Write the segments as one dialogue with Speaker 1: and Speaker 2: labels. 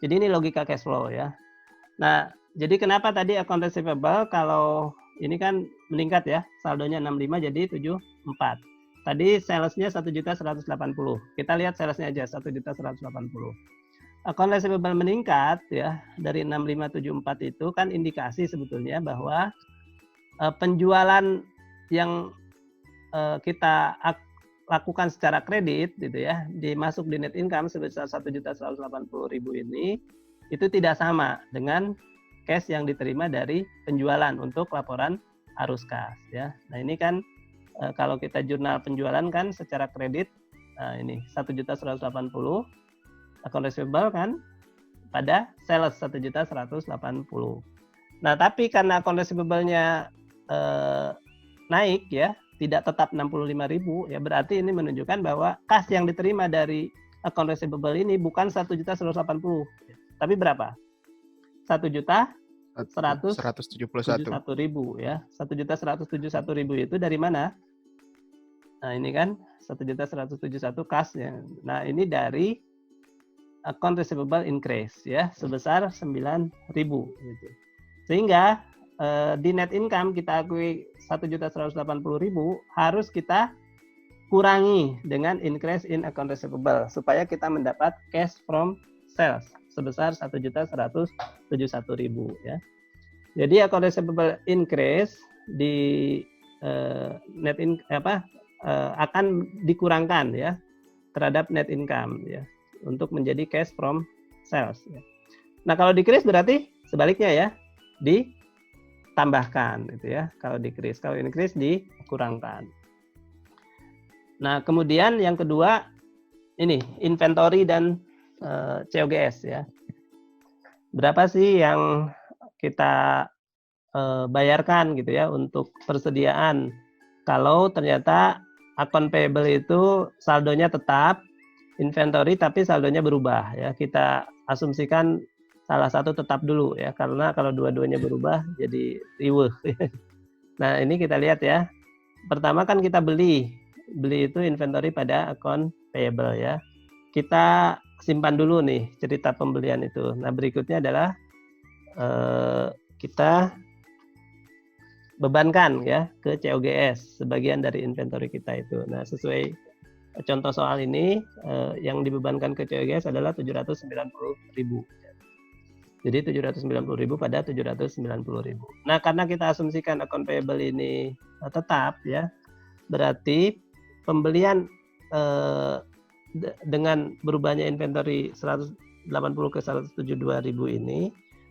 Speaker 1: Jadi ini logika cash flow ya. Nah, jadi kenapa tadi account receivable kalau ini kan meningkat ya, saldonya 65 jadi 74. Tadi salesnya 1.180. Kita lihat salesnya aja 1.180. Account receivable meningkat ya dari 6574 itu kan indikasi sebetulnya bahwa penjualan yang kita lakukan secara kredit gitu ya, dimasuk di net income sebesar 1.180.000 ini itu tidak sama dengan cash yang diterima dari penjualan untuk laporan arus kas ya. Nah, ini kan kalau kita jurnal penjualan kan secara kredit ini 1.180 account receivable kan pada sales 1.180. Nah, tapi karena account receivable-nya naik ya, tidak tetap 65.000 ya, berarti ini menunjukkan bahwa kas yang diterima dari account receivable ini bukan 1.180, tapi berapa? 1.171.000 ya. 1.171.000 itu dari mana? Nah, ini kan 1.171 kas ya. Nah, ini dari account receivable increase ya, sebesar 9.000 gitu. Sehingga di net income kita akui 1.180.000 harus kita kurangi dengan increase in account receivable supaya kita mendapat cash from sales sebesar 1.171.000 ya. Jadi account receivable increase di net income akan dikurangkan ya terhadap net income ya untuk menjadi cash from sales ya. Nah, kalau decrease berarti sebaliknya ya, ditambahkan gitu ya. Kalau decrease, kalau increase dikurangkan. Nah, kemudian yang kedua ini inventory dan COGS ya. Berapa sih yang kita bayarkan gitu ya untuk persediaan kalau ternyata account payable itu saldonya tetap inventory tapi saldonya berubah ya. Kita asumsikan salah satu tetap dulu ya, karena kalau dua-duanya berubah jadi riweuh. Nah, ini kita lihat ya. Pertama kan kita beli itu inventory pada account payable ya. Kita simpan dulu nih cerita pembelian itu. Nah, berikutnya adalah kita bebankan ya ke COGS sebagian dari inventory kita itu. Nah, sesuai contoh soal ini yang dibebankan ke COGS adalah 790.000. Jadi 790.000 pada 790.000. Nah, karena kita asumsikan account payable ini tetap ya, berarti pembelian dengan berubahnya inventory 180 ke 172.000 ini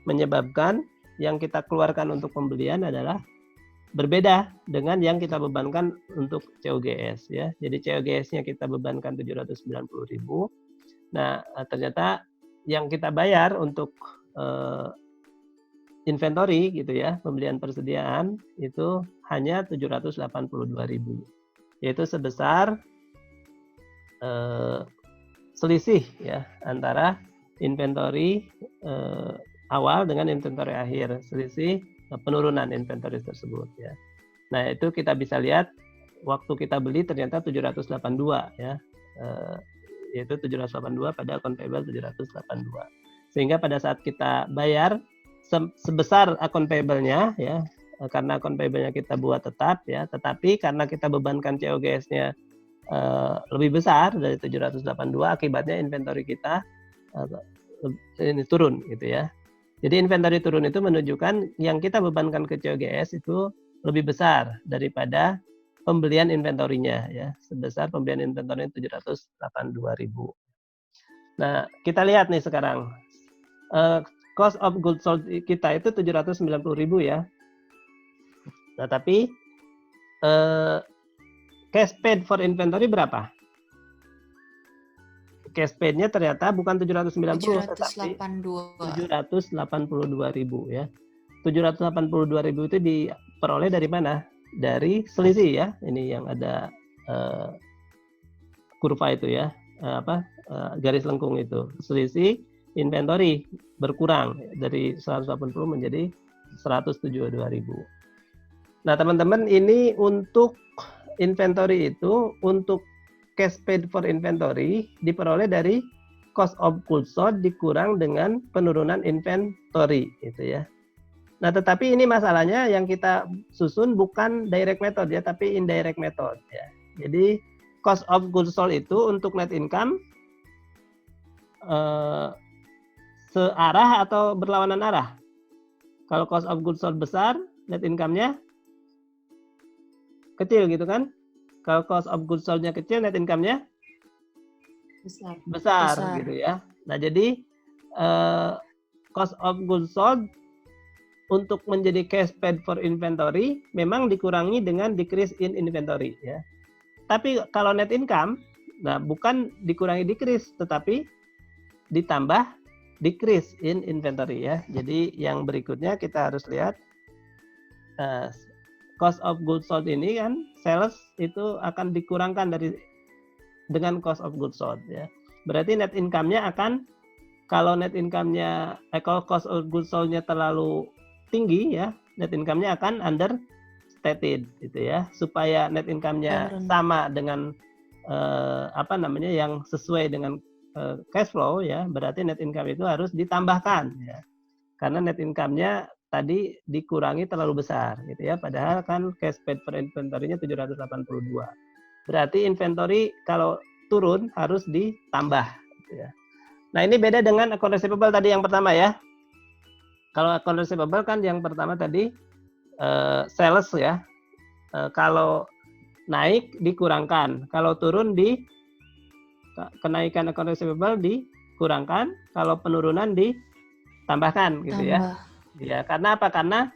Speaker 1: menyebabkan yang kita keluarkan untuk pembelian adalah berbeda dengan yang kita bebankan untuk COGS ya. Jadi COGS-nya kita bebankan 790.000. Nah, ternyata yang kita bayar untuk inventory gitu ya, pembelian persediaan itu hanya 782.000. Yaitu sebesar selisih ya antara inventory awal dengan inventory akhir, selisih penurunan inventory tersebut ya. Nah, itu kita bisa lihat waktu kita beli ternyata 782 ya. Yaitu 782 pada account payable 782. Sehingga pada saat kita bayar sebesar account payable-nya ya, karena account payable-nya kita buat tetap ya, tetapi karena kita bebankan COGS-nya lebih besar dari 782, akibatnya inventory kita ini turun gitu ya. Jadi inventory turun itu menunjukkan yang kita bebankan ke COGS itu lebih besar daripada pembelian inventorinya ya, sebesar pembelian inventory 782.000. Nah, kita lihat nih sekarang cost of goods sold kita itu 790.000 ya. Nah, tapi cash paid for inventory berapa? Cash paid-nya ternyata bukan 790 tetapi 782.000 ya. 782.000 itu diperoleh dari mana? Dari selisih ya. Ini yang ada kurva itu ya. Garis lengkung itu. Selisih inventory berkurang dari 180 menjadi 172.000. Nah, teman-teman, ini untuk inventory itu, untuk cash paid for inventory diperoleh dari cost of goods sold dikurang dengan penurunan inventory gitu ya. Nah, tetapi ini masalahnya yang kita susun bukan direct method ya, tapi indirect method ya. Jadi cost of goods sold itu untuk net income searah atau berlawanan arah. Kalau cost of goods sold besar, net income-nya kecil gitu kan? Kalau cost of goods sold-nya kecil, net income-nya besar gitu ya. Nah, jadi cost of goods sold untuk menjadi cash paid for inventory memang dikurangi dengan decrease in inventory ya. Tapi kalau net income, nah bukan dikurangi decrease, tetapi ditambah decrease in inventory ya. Jadi yang berikutnya kita harus lihat cost of goods sold ini kan sales itu akan dikurangkan dengan cost of goods sold ya. Berarti net income-nya akan, kalau net income-nya kalau cost of goods sold-nya terlalu tinggi ya, net income-nya akan understated gitu ya. Supaya net income-nya sama dengan yang sesuai dengan cash flow ya, berarti net income itu harus ditambahkan ya. Karena net income-nya tadi dikurangi terlalu besar gitu ya, padahal kan cash paid for inventory-nya 782. Berarti inventory kalau turun harus ditambah gitu ya. Nah, ini beda dengan account receivable tadi yang pertama ya. Kalau account receivable kan yang pertama tadi sales ya. Kalau naik dikurangkan, kalau turun kenaikan account receivable dikurangkan, kalau penurunan ditambahkan gitu ya. Ya, karena apa? Karena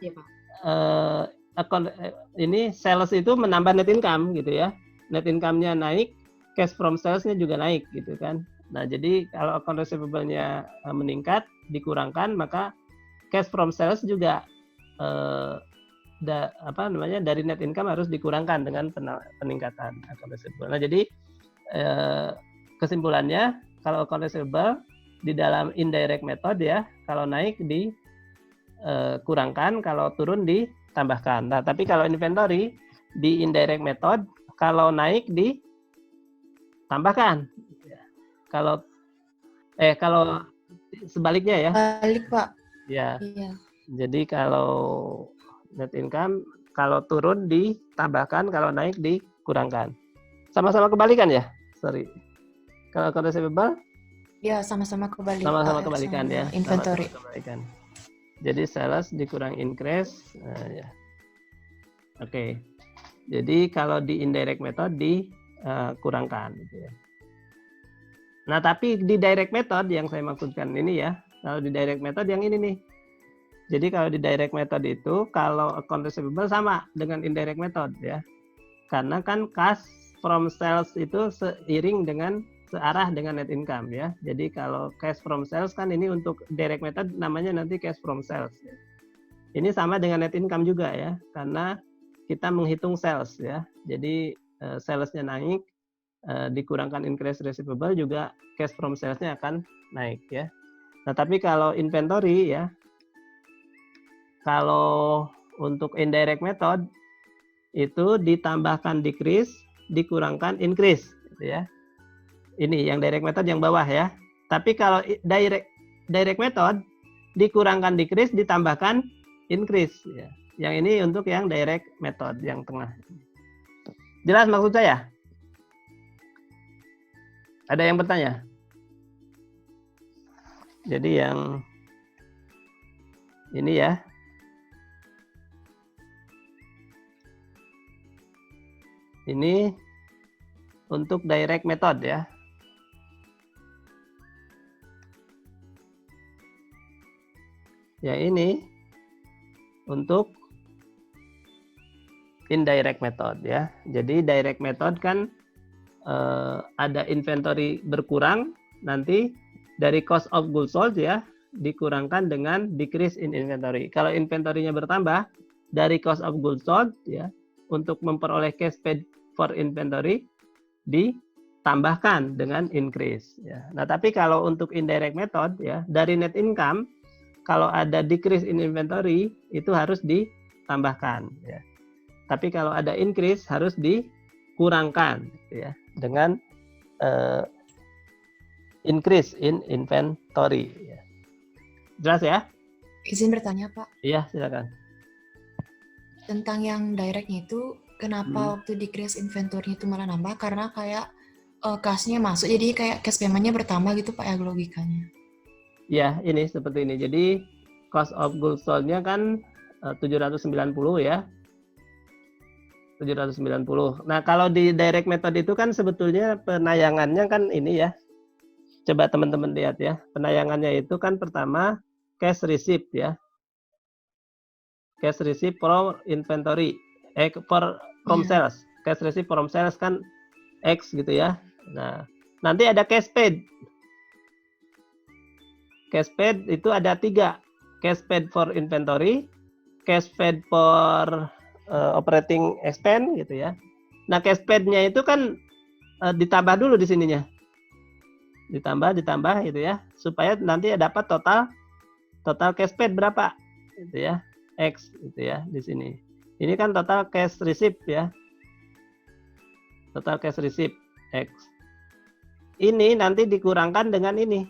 Speaker 1: ini sales itu menambah net income gitu ya. Net income-nya naik, cash from sales-nya juga naik gitu kan. Nah, jadi kalau account receivable-nya meningkat, dikurangkan, maka cash from sales juga dari net income harus dikurangkan dengan peningkatan account receivable. Nah, jadi kesimpulannya kalau account receivable di dalam indirect method ya, kalau naik dikurangkan, kalau turun ditambahkan. Nah, tapi kalau inventory di indirect method kalau naik ditambahkan. Kalau sebaliknya ya.
Speaker 2: Balik, Pak.
Speaker 1: Ya. Iya. Jadi kalau net income kalau turun ditambahkan, kalau naik dikurangkan. Sama-sama kebalikan ya? Sorry. Kalau account receivable?
Speaker 2: Ya, sama-sama kebalik.
Speaker 1: Sama-sama kebalikan ya.
Speaker 2: Inventory.
Speaker 1: Sama-sama kebalikan. Jadi sales dikurang increase. Ya. Oke. Jadi kalau di indirect method dikurangkan gitu ya. Nah, tapi di direct method yang saya maksudkan ini ya, kalau di direct method yang ini nih. Jadi kalau di direct method itu kalau account receivable sama dengan indirect method ya. Karena kan cash from sales itu searah dengan net income ya. Jadi kalau cash from sales kan ini untuk direct method namanya nanti cash from sales ya. Ini sama dengan net income juga ya, karena kita menghitung sales ya. Jadi salesnya naik, dikurangkan increase receivable juga cash from sales-nya akan naik ya. Nah, tapi kalau inventory ya, kalau untuk indirect method itu ditambahkan decrease, dikurangkan increase gitu ya. Ini yang direct method yang bawah ya. Tapi kalau direct method dikurangkan decrease, ditambahkan increase ya. Yang ini untuk yang direct method yang tengah. Jelas maksud saya? Ada yang bertanya? Jadi yang ini ya. Ini untuk direct method ya. Yang ini untuk indirect method ya. Jadi direct method kan ada inventory berkurang, nanti dari cost of goods sold ya dikurangkan dengan decrease in inventory. Kalau inventory-nya bertambah, dari cost of goods sold ya untuk memperoleh cash paid for inventory ditambahkan dengan increase ya. Nah, tapi kalau untuk indirect method ya, dari net income kalau ada decrease in inventory itu harus ditambahkan ya. Tapi kalau ada increase harus dikurangkan ya dengan increase in inventory. Jelas ya?
Speaker 2: Izin bertanya, Pak.
Speaker 1: Iya, silakan.
Speaker 2: Tentang yang directnya itu, kenapa waktu decrease inventory itu malah nambah? Karena kayak kas-nya masuk, jadi kayak cash payment-nya bertambah gitu, Pak, ya logikanya.
Speaker 1: Ya, ini seperti ini. Jadi cost of goods sold-nya kan 790 ya. 790. Nah, kalau di direct method itu kan sebetulnya penayangannya kan ini ya. Coba teman-teman lihat ya. Penayangannya itu kan pertama cash receipt ya. Cash receipt from inventory. From sales. Cash receipt from sales kan X gitu ya. Nah, nanti ada cash paid. Cash paid itu ada 3. Cash paid for inventory, cash paid for operating expense gitu ya. Nah, cash paid-nya itu kan ditambah dulu di sininya. Ditambah gitu ya, supaya nanti dapat total cash paid berapa gitu ya. X gitu ya di sini. Ini kan total cash receipt ya. Total cash receipt X. Ini nanti dikurangkan dengan ini.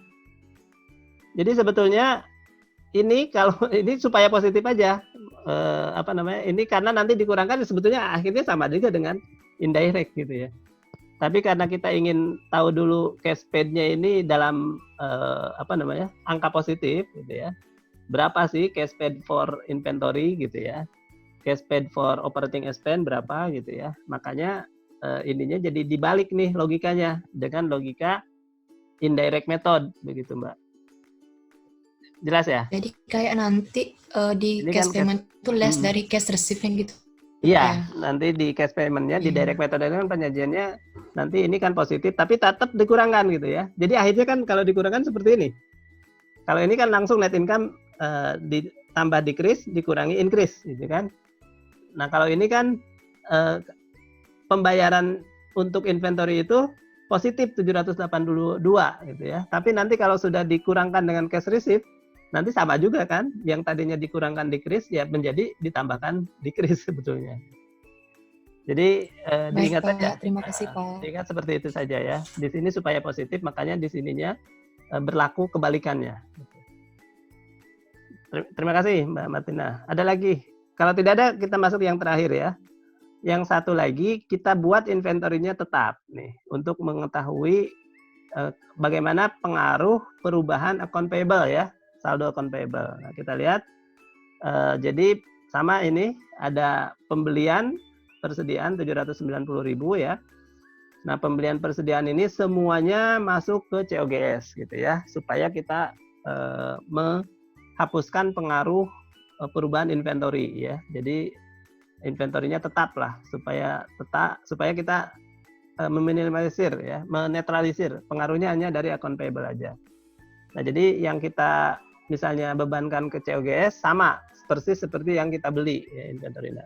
Speaker 1: Jadi sebetulnya ini kalau ini supaya positif aja. Ini karena nanti dikurangkan sebetulnya akhirnya sama juga dengan indirect gitu ya. Tapi karena kita ingin tahu dulu cash paid-nya ini dalam angka positif gitu ya. Berapa sih cash paid for inventory gitu ya. Cash paid for operating expense berapa gitu ya. Makanya ininya jadi dibalik nih logikanya dengan logika indirect method begitu, Mbak. Jelas ya?
Speaker 2: Jadi kayak nanti di
Speaker 1: Ini
Speaker 2: cash
Speaker 1: kan
Speaker 2: payment itu less dari cash receipt-nya gitu.
Speaker 1: Iya, nanti di cash payment-nya di direct method itu kan penyajiannya nanti ini kan positif, tapi tetap dikurangkan gitu ya. Jadi akhirnya kan kalau dikurangkan seperti ini. Kalau ini kan langsung net income ditambah decrease dikurangi increase gitu kan. Nah kalau ini kan pembayaran untuk inventory itu positif 782 gitu ya. Tapi nanti kalau sudah dikurangkan dengan cash receipt nanti sama juga kan, yang tadinya dikurangkan decrease ya menjadi ditambahkan decrease sebetulnya. Jadi diingat saja.
Speaker 2: Terima kasih Pak.
Speaker 1: Diingat seperti itu saja ya. Di sini supaya positif, makanya di sininya berlaku kebalikannya. Terima kasih Mbak Martina. Ada lagi? Kalau tidak ada kita masuk yang terakhir ya. Yang satu lagi kita buat inventory-nya tetap nih untuk mengetahui bagaimana pengaruh perubahan account payable ya. Saldo account payable. Nah, kita lihat, jadi sama ini ada pembelian persediaan 790.000 ya. Nah, pembelian persediaan ini semuanya masuk ke COGS gitu ya, supaya kita menghapuskan pengaruh perubahan inventory ya. Jadi inventory-nya tetap lah supaya kita meminimalisir ya, menetralisir pengaruhnya hanya dari account payable aja. Nah, jadi yang kita misalnya bebankan ke COGS sama persis seperti yang kita beli ya inventory-nya.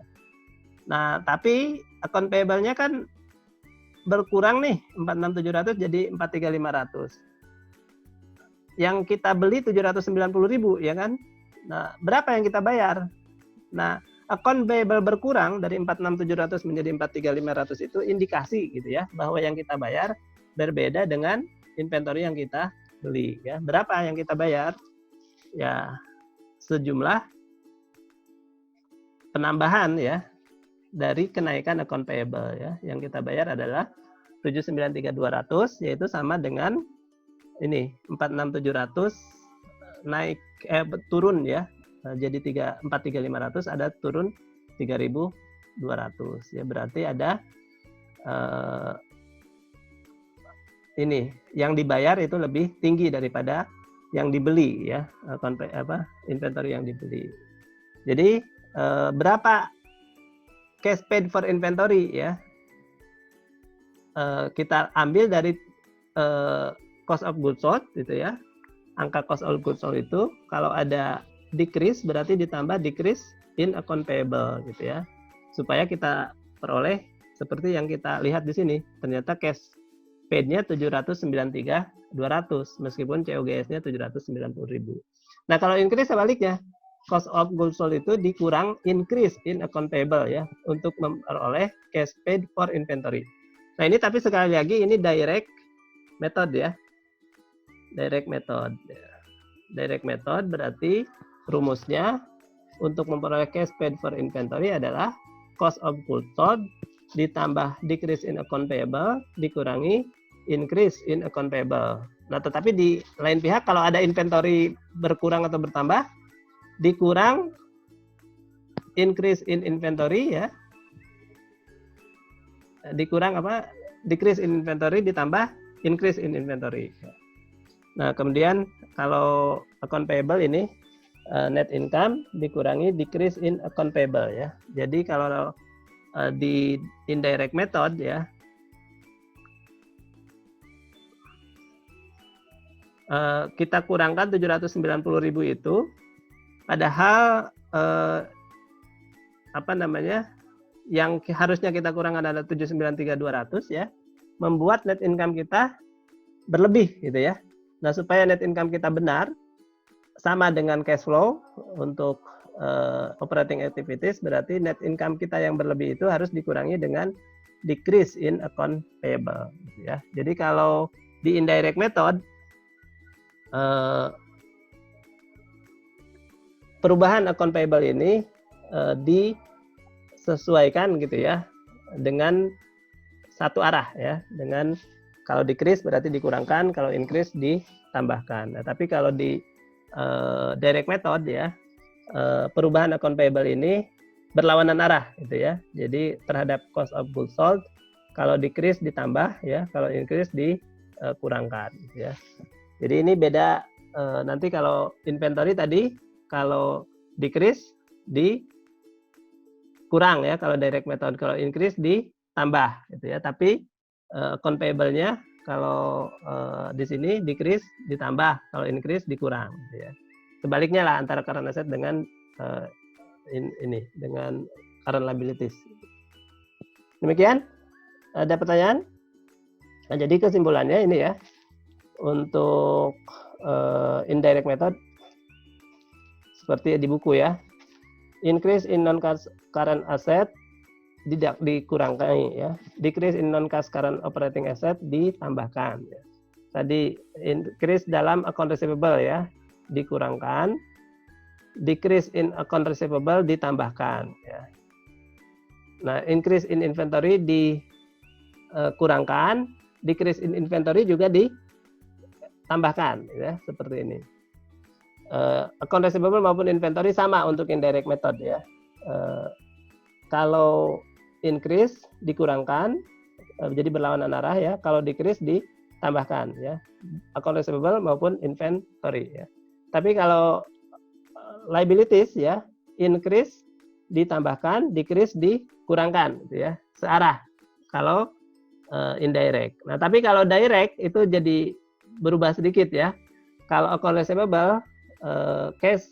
Speaker 1: Nah, tapi account payable-nya kan berkurang nih 46.700 jadi 43.500. Yang kita beli 790.000 ya kan? Nah, berapa yang kita bayar? Nah, account payable berkurang dari 46.700 menjadi 43.500 itu indikasi gitu ya bahwa yang kita bayar berbeda dengan inventory yang kita beli ya. Berapa yang kita bayar? Ya, sejumlah penambahan ya dari kenaikan account payable ya. Yang kita bayar adalah 793.200 yaitu sama dengan ini 46.700 naik turun ya. Jadi 43.500 ada turun 3.200 ya. Berarti ada ini yang dibayar itu lebih tinggi daripada yang dibeli ya, inventory yang dibeli. Jadi berapa cash paid for inventory ya? Kita ambil dari cost of goods sold gitu ya. Angka cost of goods sold itu kalau ada decrease berarti ditambah decrease in account payable gitu ya. Supaya kita peroleh seperti yang kita lihat di sini. Ternyata cash paid-nya 793.200 meskipun COGS-nya 790.000. Nah, kalau increase sebaliknya, cost of goods sold itu dikurang increase in account payable ya untuk memperoleh cash paid for inventory. Nah, ini tapi sekali lagi ini direct method ya. Direct method. Direct method berarti rumusnya untuk memperoleh cash paid for inventory adalah cost of goods sold ditambah decrease in account payable dikurangi increase in account payable. Nah, tetapi di lain pihak kalau ada inventory berkurang atau bertambah dikurang increase in inventory ya. Dikurang apa? Decrease in inventory ditambah increase in inventory. Nah, kemudian kalau account payable ini net income dikurangi decrease in account payable ya. Jadi kalau di indirect method ya, kita kurangkan 790.000 itu, padahal apa namanya, yang harusnya kita kurangkan adalah 793.200 ya, membuat net income kita berlebih gitu ya. Nah, supaya net income kita benar sama dengan cash flow untuk operating activities, berarti net income kita yang berlebih itu harus dikurangi dengan decrease in account payable gitu ya. Jadi kalau di indirect method perubahan account payable ini disesuaikan gitu ya dengan satu arah ya, dengan kalau decrease berarti dikurangkan, kalau increase ditambahkan. Nah, tapi kalau di direct method ya, perubahan account payable ini berlawanan arah gitu ya. Jadi terhadap cost of goods sold, kalau decrease ditambah ya, kalau increase dikurangkan gitu ya. Jadi ini beda, nanti kalau inventory tadi kalau decrease dikurang ya kalau direct method, kalau increase ditambah gitu ya. Tapi account payable-nya kalau di sini decrease ditambah, kalau increase dikurang gitu ya. Sebaliknya lah antara current asset dengan ini dengan current liabilities. Demikian. Ada pertanyaan? Nah, jadi kesimpulannya ini ya, untuk indirect method seperti di buku ya, increase in non-current asset dikurangkan ya, decrease in non-cash current operating asset ditambahkan ya. Tadi increase dalam account receivable ya dikurangkan, decrease in account receivable ditambahkan ya. Nah, increase in inventory dikurangkan, decrease in inventory juga ditambahkan ya, seperti ini. Account receivable maupun inventory sama untuk indirect method ya. Kalau increase dikurangkan, jadi berlawanan arah ya. Kalau decrease ditambahkan ya. Account receivable maupun inventory ya. Tapi kalau liabilities ya, increase ditambahkan, decrease dikurangkan gitu ya. Searah kalau indirect. Nah, tapi kalau direct itu jadi berubah sedikit ya. Kalau account receivable cash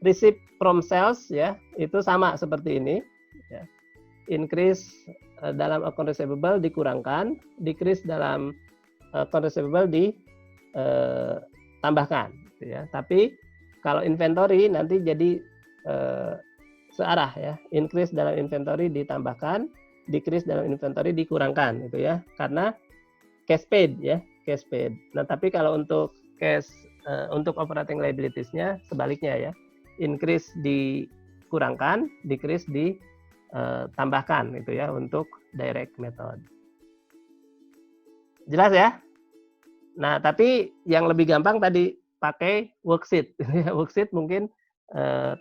Speaker 1: receipt from sales ya, itu sama seperti ini ya. Increase dalam account receivable dikurangkan, decrease dalam account receivable ditambahkan gitu ya. Tapi kalau inventory nanti jadi searah ya, increase dalam inventory ditambahkan, decrease dalam inventory dikurangkan gitu ya, karena cash paid ya, cash paid. Nah, tapi kalau untuk cash untuk operating liabilities-nya sebaliknya ya, increase dikurangkan, decrease ditambahkan gitu ya untuk direct method. Jelas ya? Nah, tapi yang lebih gampang tadi pakai worksheet. Worksheet mungkin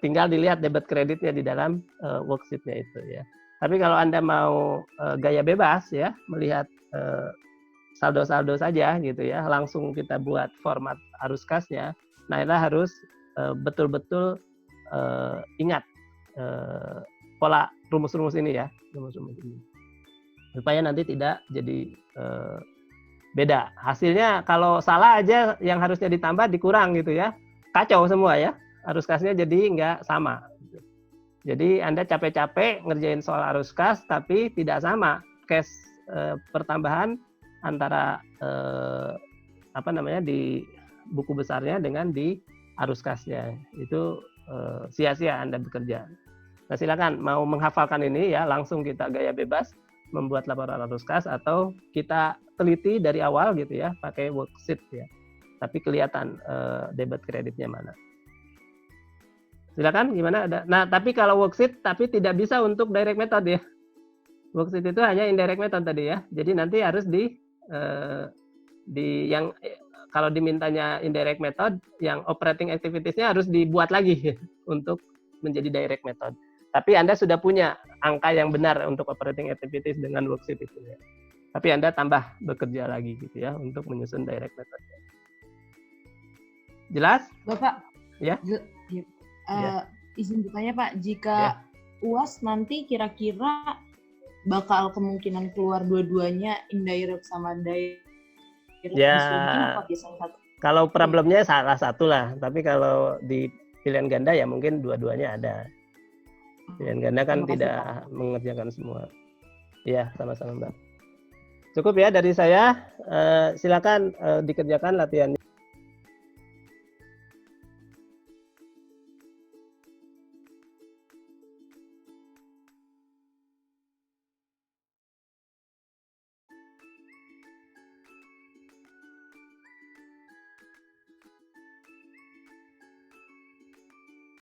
Speaker 1: tinggal dilihat debit kreditnya di dalam worksheet-nya itu ya. Tapi kalau Anda mau gaya bebas ya, melihat saldo-saldo saja gitu ya, langsung kita buat format arus kasnya. Nah, Anda harus betul-betul ingat pola rumus-rumus ini ya, rumus-rumus ini. Supaya nanti tidak jadi beda. Hasilnya kalau salah aja yang harusnya ditambah dikurang gitu ya. Kacau semua ya. Arus kasnya jadi nggak sama. Jadi Anda capek-capek ngerjain soal arus kas tapi tidak sama cash pertambahan antara di buku besarnya dengan di arus kasnya. Itu sia-sia Anda bekerja. Nah, silakan mau menghafalkan ini ya, langsung kita gaya bebas membuat laporan arus kas atau kita teliti dari awal gitu ya, pakai worksheet ya. tapi kelihatan debit kreditnya mana. Silakan, gimana ada? Nah, tapi kalau worksheet tapi tidak bisa untuk direct method ya. Worksheet itu hanya indirect method tadi ya. Jadi nanti harus di yang kalau dimintanya indirect method, yang operating activities-nya harus dibuat lagi untuk menjadi direct method. Tapi Anda sudah punya angka yang benar untuk operating activities dengan worksheet itu ya. Tapi Anda tambah bekerja lagi gitu ya untuk menyusun direct method. Jelas?
Speaker 3: Bapak,
Speaker 1: Ya.
Speaker 3: Izin bertanya Pak, jika UAS nanti kira-kira bakal kemungkinan keluar dua-duanya indirect sama direct apa biasanya satu?
Speaker 1: Kalau problemnya salah satu lah, tapi kalau di pilihan ganda ya mungkin dua-duanya ada. Pilihan ganda kan tidak mengerjakan semua. Ya, sama-sama Mbak. Cukup ya dari saya. Silakan dikerjakan latihan.